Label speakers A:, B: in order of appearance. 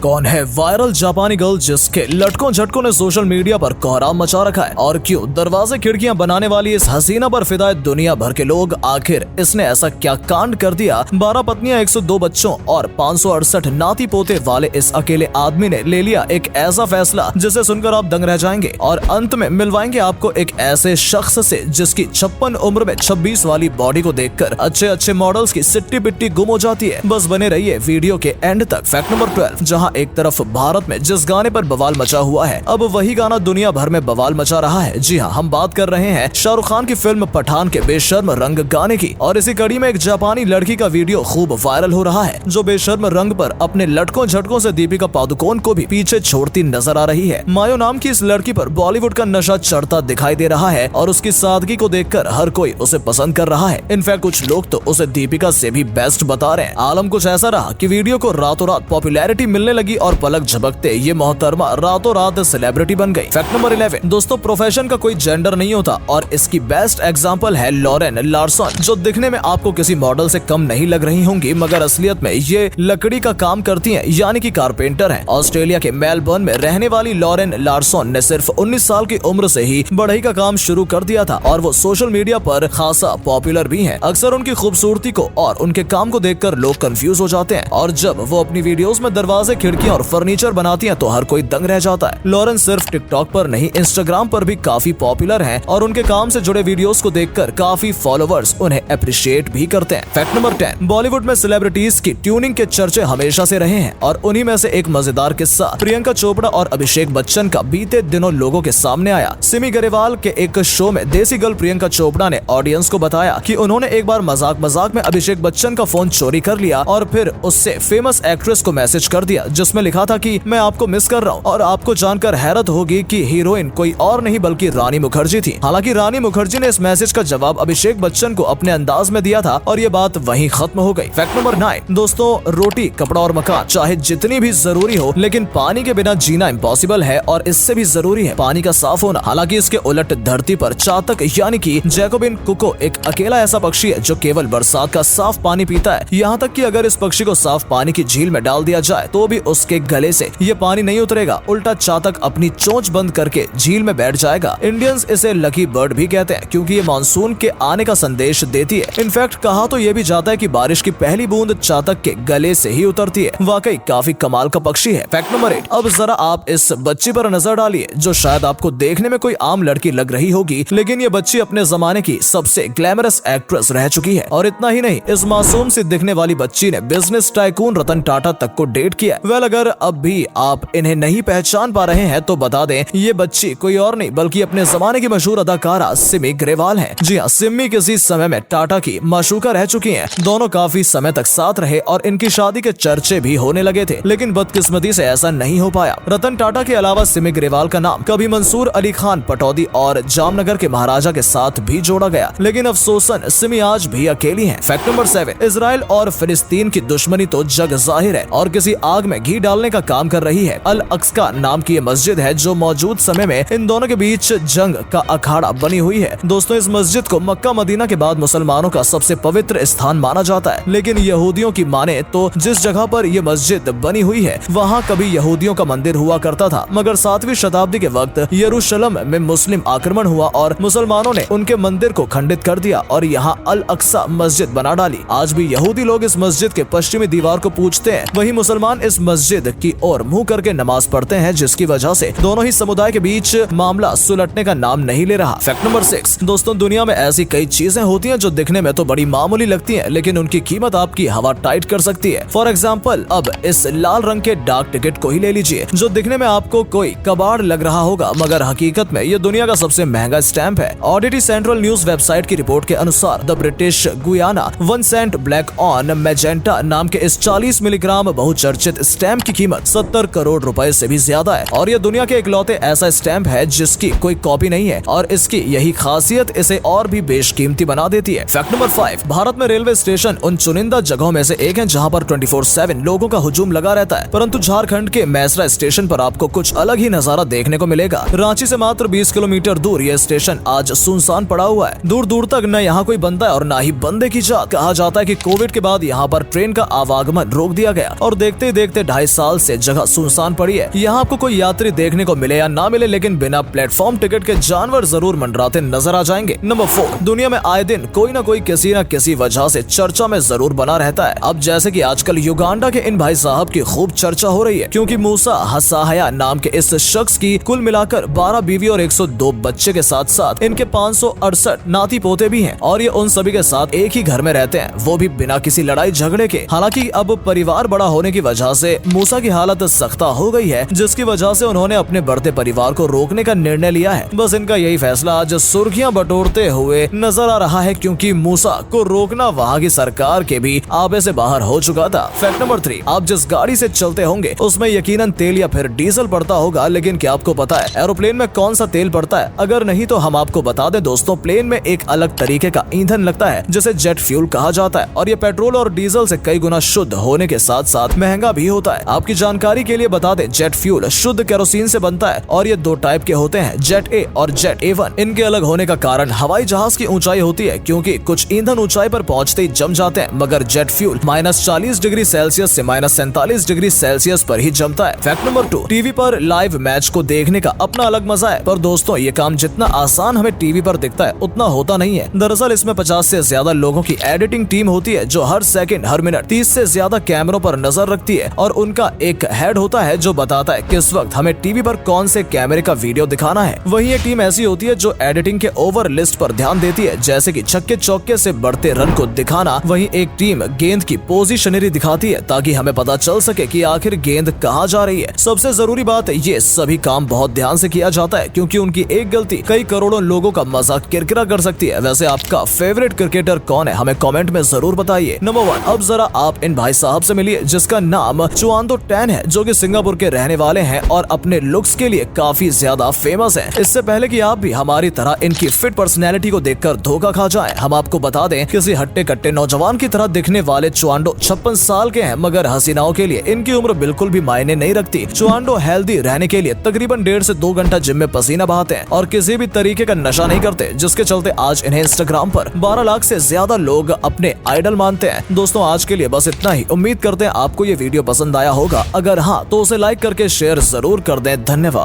A: कौन है वायरल जापानी गर्ल जिसके लटकों झटकों ने सोशल मीडिया पर कोहराम मचा रखा है, और क्यों दरवाजे खिड़कियां बनाने वाली इस हसीना पर फिदा है दुनिया भर के लोग। आखिर इसने ऐसा क्या कांड कर दिया? 12 पत्नियां, 102 बच्चों और 568 नाती पोते वाले इस अकेले आदमी ने ले लिया एक ऐसा फैसला जिसे सुनकर आप दंग रह जाएंगे। और अंत में मिलवाएंगे आपको एक ऐसे शख्स से जिसकी 56 उम्र में 26 वाली बॉडी को देखकर अच्छे अच्छे मॉडल्स की सिट्टी पिट्टी गुम हो जाती है। बस बने रहिए वीडियो के एंड तक। फैक्ट नंबर 12, जहां एक तरफ भारत में जिस गाने पर बवाल मचा हुआ है, अब वही गाना दुनिया भर में बवाल मचा रहा है। जी हाँ, हम बात कर रहे हैं शाहरुख खान की फिल्म पठान के बेशर्म रंग गाने की। और इसी कड़ी में एक जापानी लड़की का वीडियो खूब वायरल हो रहा है, जो बेशर्म रंग पर अपने लटकों झटकों से दीपिका पादुकोण को भी पीछे छोड़ती नजर आ रही है। मायो नाम की इस लड़की पर बॉलीवुड का नशा चढ़ता दिखाई दे रहा है और उसकी सादगी को देखकर हर कोई उसे पसंद कर रहा है। इनफैक्ट कुछ लोग तो उसे दीपिका से भी बेस्ट बता रहे हैं। आलम कुछ ऐसा रहा कि वीडियो को रातों रात पॉपुलैरिटी मिलने लगी और पलक झपकते ये मोहतरमा रातों रात सेलिब्रिटी बन गई। फैक्ट नंबर 11, दोस्तों प्रोफेशन का कोई जेंडर नहीं होता और इसकी बेस्ट एग्जांपल है लॉरेन लार्सन, जो दिखने में आपको किसी मॉडल से कम नहीं लग रही होंगी, मगर असलियत में ये लकड़ी का काम करती हैं, यानी कि कारपेंटर हैं। ऑस्ट्रेलिया के मेलबर्न में रहने वाली लॉरेन लार्सन ने सिर्फ 19 साल की उम्र से ही बढ़ई का काम शुरू कर दिया था और वो सोशल मीडिया पर खासा पॉपुलर भी है। अक्सर उनकी खूबसूरती को और उनके काम को देखकर लोग कंफ्यूज हो जाते हैं, और जब वो अपनी वीडियोस में दरवाजे, खिड़कियां और फर्नीचर बनाती हैं तो हर कोई दंग रह जाता है। लॉरेन सिर्फ टिकटॉक पर नहीं, इंस्टाग्राम पर भी काफी पॉपुलर हैं और उनके काम से जुड़े वीडियोस को देखकर काफी फॉलोवर्स उन्हें अप्रिशिएट भी करते हैं। फैक्ट नंबर 10, बॉलीवुड में सेलिब्रिटीज की ट्यूनिंग के चर्चे हमेशा से रहे हैं और उन्हीं में से एक मजेदार किस्सा प्रियंका चोपड़ा और अभिषेक बच्चन का बीते दिनों लोगों के सामने आया। सिमी गरेवाल के एक शो में देसी गर्ल प्रियंका चोपड़ा ने ऑडियंस को बताया कि उन्होंने एक बार मजाक मजाक में अभिषेक बच्चन का फोन चोरी कर लिया और फिर उससे फेमस एक्ट्रेस को मैसेज कर दिया, जिसमें लिखा था कि मैं आपको मिस कर रहा हूँ। और आपको जानकर हैरत होगी कि हीरोइन कोई और नहीं बल्कि रानी मुखर्जी थी। हालांकि रानी मुखर्जी ने इस मैसेज का जवाब अभिषेक बच्चन को अपने अंदाज में दिया था और ये बात वहीं खत्म हो गई। फैक्ट नंबर 9, दोस्तों रोटी, कपड़ा और मकान चाहे जितनी भी जरूरी हो, लेकिन पानी के बिना जीना इम्पॉसिबल है और इससे भी जरूरी है पानी का साफ होना। हालांकि इसके उलट धरती पर चातक यानी कि जैकोबिन कुको एक अकेला ऐसा पक्षी है जो केवल बरसात का साफ पानी पीता है। यहाँ तक कि अगर इस पक्षी को साफ पानी की झील में डाल दिया जाए तो भी उसके गले से ये पानी नहीं उतरेगा। उल्टा चातक अपनी चोंच बंद करके झील में बैठ जाएगा। इंडियंस इसे लकी बर्ड भी कहते हैं क्योंकि ये मानसून के आने का संदेश देती है। इनफैक्ट कहा तो ये भी जाता है कि बारिश की पहली बूंद चातक के गले से ही उतरती है। वाकई काफी कमाल का पक्षी है। फैक्ट नंबर 8, अब जरा आप इस बच्ची पर नजर डालिए जो शायद आपको देखने में कोई आम लड़की लग रही होगी, लेकिन ये बच्ची अपने जमाने की सबसे ग्लैमरस एक्ट्रेस रह चुकी है। और इतना ही नहीं, इस मासूम से दिखने वाली बच्ची ने बिजनेस टाइकून रतन टाटा तक को डेट किया। वेल, अगर अब भी आप इन्हें नहीं पहचान पा रहे हैं तो बता दें, ये बच्ची कोई और नहीं बल्कि अपने जमाने की मशहूर अदाकारा सिमी ग्रेवाल है। जी हाँ, सिमी किसी समय में टाटा की माशूका रह चुकी हैं। दोनों काफी समय तक साथ रहे और इनकी शादी के चर्चे भी होने लगे थे, लेकिन बदकिस्मती से ऐसा नहीं हो पाया। रतन टाटा के अलावा सिमी ग्रेवाल का नाम कभी मंसूर अली खान पटौदी और जामनगर के महाराजा के साथ भी जोड़ा गया, लेकिन अफसोसन सिमी आज भी अकेली है। फैक्ट नंबर 7, इजराइल और फिलिस्तीन की दुश्मनी तो जग जाहिर है और किसी आग में घी डालने का काम कर रही है। अल अक्सा नाम की ये मस्जिद है जो मौजूद समय में इन दोनों के बीच जंग का अखाड़ा बनी हुई है। दोस्तों, इस मस्जिद को मक्का मदीना के बाद मुसलमानों का सबसे पवित्र स्थान माना जाता है, लेकिन यहूदियों की माने तो जिस जगह पर ये मस्जिद बनी हुई है वहाँ कभी यहूदियों का मंदिर हुआ करता था, मगर 7वीं शताब्दी के वक्त यरूशलेम में मुस्लिम आक्रमण हुआ और मुसलमानों ने उनके मंदिर को खंडित कर दिया और यहाँ अल अक्सा मस्जिद बना डाली। आज भी यहूदी लोग इस मस्जिद के पश्चिमी दीवार को पूजते हैं, वही मुसलमान इस मस्जिद की ओर मुंह करके नमाज पढ़ते हैं, जिसकी वजह से दोनों ही समुदाय के बीच मामला सुलटने का नाम नहीं ले रहा। फैक्ट नंबर 6, दोस्तों दुनिया में ऐसी कई चीजें होती हैं जो दिखने में तो बड़ी मामूली लगती हैं, लेकिन उनकी कीमत आपकी हवा टाइट कर सकती है। फॉर एग्जाम्पल, अब इस लाल रंग के डाक टिकट को ही ले लीजिए, जो दिखने में आपको कोई कबाड़ लग रहा होगा, मगर हकीकत में ये दुनिया का सबसे महंगा स्टैंप है। ऑडिटी सेंट्रल न्यूज वेबसाइट की रिपोर्ट के अनुसार the British Guiana 1 cent black on magenta नाम के इस 40 मिलीग्राम बहुचर्चित स्टैंप की कीमत 70 करोड़ रुपए से भी ज्यादा है और ये दुनिया के इकलौते ऐसा स्टैंप है जिसकी कोई कॉपी नहीं है और इसकी यही खासियत इसे और भी बेशकीमती बना देती है। फैक्ट नंबर 5, भारत में रेलवे स्टेशन उन चुनिंदा जगहों में से एक है जहां पर 24/7 लोगों का हुजूम लगा रहता है, परंतु झारखंड के मैसरा स्टेशन पर आपको कुछ अलग ही नजारा देखने को मिलेगा। रांची से मात्र 20 किलोमीटर दूर यह स्टेशन आज सुनसान पड़ा हुआ है। दूर दूर तक न यहाँ कोई बंदा है और न ही बंदे की जात। कहा जाता है कि कोविड के बाद यहाँ पर ट्रेन का आवागमन रोक दिया गया और देखते ही देखते 2.5 साल से जगह सुनसान पड़ी है। यहाँ आपको कोई यात्री देखने को मिले या ना मिले, लेकिन बिना प्लेटफॉर्म टिकट के जानवर जरूर मंडराते नजर आ जाएंगे। नंबर 4, दुनिया में आए दिन कोई ना कोई किसी न किसी वजह से चर्चा में जरूर बना रहता है। अब जैसे कि आजकल युगांडा के इन भाई साहब की खूब चर्चा हो रही है, क्योंकि मूसा हसाहया नाम के इस शख्स की कुल मिलाकर 12 बीवी और 102 बच्चे के साथ साथ इनके 568 नाती पोते भी हैं, और ये उन सभी के साथ एक ही घर में रहते हैं, वो भी बिना किसी लड़ाई झगड़े के। हालांकि अब परिवार बड़ा होने की वजह से मूसा की हालत सख्ता हो गई है, जिसकी वजह से उन्होंने अपने बढ़ते परिवार को रोकने का निर्णय लिया है। बस इनका यही फैसला आज सुर्खियां बटोरते हुए नजर आ रहा है, क्योंकि मूसा को रोकना वहाँ की सरकार के भी आबे से बाहर हो चुका था। फैक्ट नंबर 3, आप जिस गाड़ी से चलते होंगे उसमें यकीनन तेल या फिर डीजल पड़ता होगा, लेकिन क्या आपको पता है एरोप्लेन में कौन सा तेल पड़ता है? अगर नहीं तो हम आपको बता दें दोस्तों, प्लेन में एक अलग तरीके का ईंधन लगता है जिसे जेट फ्यूल कहा जाता है, और ये पेट्रोल और डीजल से कई गुना शुद्ध होने के साथ साथ महंगा भी होता है। आपकी जानकारी के लिए बता दें, जेट फ्यूल शुद्ध केरोसिन से बनता है, और ये 2 टाइप के होते हैं, जेट ए और जेट A1। इनके अलग होने का कारण हवाई जहाज की ऊंचाई होती है, क्योंकि कुछ ईंधन ऊंचाई पर पहुंचते ही जम जाते हैं, मगर जेट फ्यूल -40 डिग्री सेल्सियस से -47 डिग्री सेल्सियस पर ही जमता है। फैक्ट नंबर 2, टीवी पर लाइव मैच को देखने का अपना अलग मजा है, पर दोस्तों ये काम जितना आसान हमें टीवी पर दिखता है उतना होता नहीं है। दरअसल इसमें 50 से ज्यादा लोगों की एडिटिंग टीम होती है, जो हर सेकंड हर मिनट 30 से ज्यादा कैमरों पर नजर रखती है, और उनका एक हेड होता है जो बताता है किस वक्त हमें टीवी पर कौन से कैमरे का वीडियो दिखाना है। वहीं ये टीम ऐसी होती है जो एडिटिंग के ओवर लिस्ट पर ध्यान देती है, जैसे कि छक्के चौके से बढ़ते रन को दिखाना। वहीं एक टीम गेंद की पोजीशनरी दिखाती है, ताकि हमें पता चल सके कि आखिर गेंद कहाँ जा रही है। सबसे जरूरी बात, ये सभी काम बहुत ध्यान से किया जाता है, क्योंकि उनकी एक गलती कई करोड़ों लोगों का मजाक किरकिरा कर सकती है। वैसे आपका फेवरेट क्रिकेटर कौन है, हमें कमेंट में जरूर बताइए। नंबर 1, अब जरा आप इन भाई साहब से मिलिए, जिसका नाम चुआंदो टैन है, जो कि सिंगापुर के रहने वाले हैं और अपने लुक्स के लिए काफी ज्यादा फेमस है। इससे पहले कि आप भी हमारी तरह इनकी फिट पर्सनैलिटी को देखकर धोखा खा जाएं, हम आपको बता दें, किसी हट्टे कट्टे नौजवान की तरह दिखने वाले चुआंडो 56 साल के हैं, मगर हसीनाओं के लिए इनकी उम्र बिल्कुल भी मायने नहीं रखती। चुआंडो हेल्दी रहने के लिए तकरीबन 1.5 से 2 घंटा जिम में पसीना बहाते हैं और किसी भी तरीके का नशा नहीं करते, जिसके चलते आज इन्हें इंस्टाग्राम पर 12 लाख से ज्यादा लोग अपने आइडल मानते हैं। दोस्तों आज के लिए बस इतना ही। उम्मीद करते हैं आपको ये वीडियो पसंद आया होगा। अगर हाँ तो उसे लाइक करके शेयर जरूर कर दें। धन्यवाद।